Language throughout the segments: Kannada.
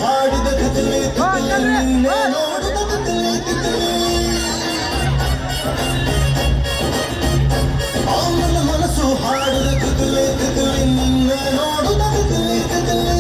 ಹಾಡಿದ ತಿತಲಿ ತಿತಲಿ ನಿನ್ನೆ ನೋಡಿದ ತಿತಲಿ ತಿತಲಿ ನನ್ನ ಮನಸ್ಸು ಹಾಡಿದ ತಿತಲಿ ತಿತಲಿ ನಿನ್ನೆ ನೋಡಿದ ತಿತಲಿ ತಿತಲಿ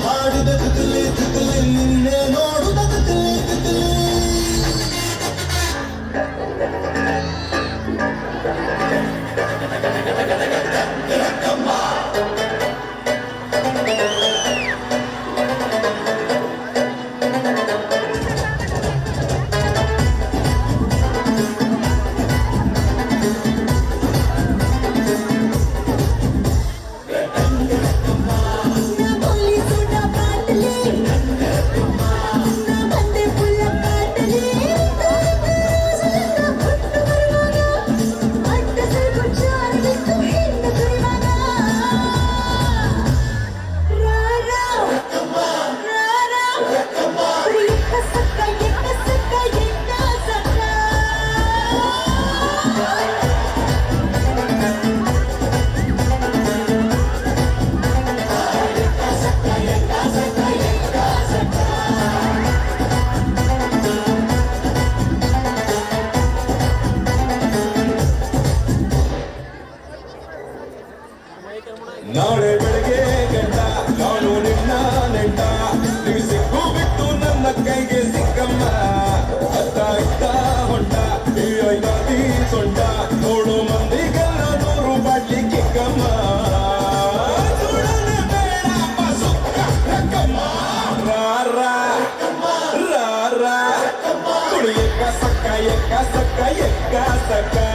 ಹಾಡಿದ ತಿತಲಿ ತಿತಲಿ ನಿನ್ನೆ ನೋಡುದ ತಿತಲಿ ತಿತಲಿ ನಾಳೆ ಬೆಳಗ್ಗೆ ಗಂಟ ನಾನು ನಿನ್ನ ನೆಂಟ ನೀವು ಸಿಕ್ಕು ಬಿಟ್ಟು ನನ್ನ ಕೈಗೆ ಸಿಕ್ಕಮ್ಮ ಅತ್ತ ಇತ್ತ ಹೊಂಟ ಐದಾದಿ ಸೊಂಟ ನೋಡು ಮಂದಿಗೆಲ್ಲ 100 ಬಾಟ್ಲಿ ಕಿಕ್ಕಮ್ಮ ಕುಡಿಯಕ್ಕ ಸಕ್ಕ ಎಕ್ಕ ಸಕ್ಕ ಎಕ್ಕ ಸಕ್ಕ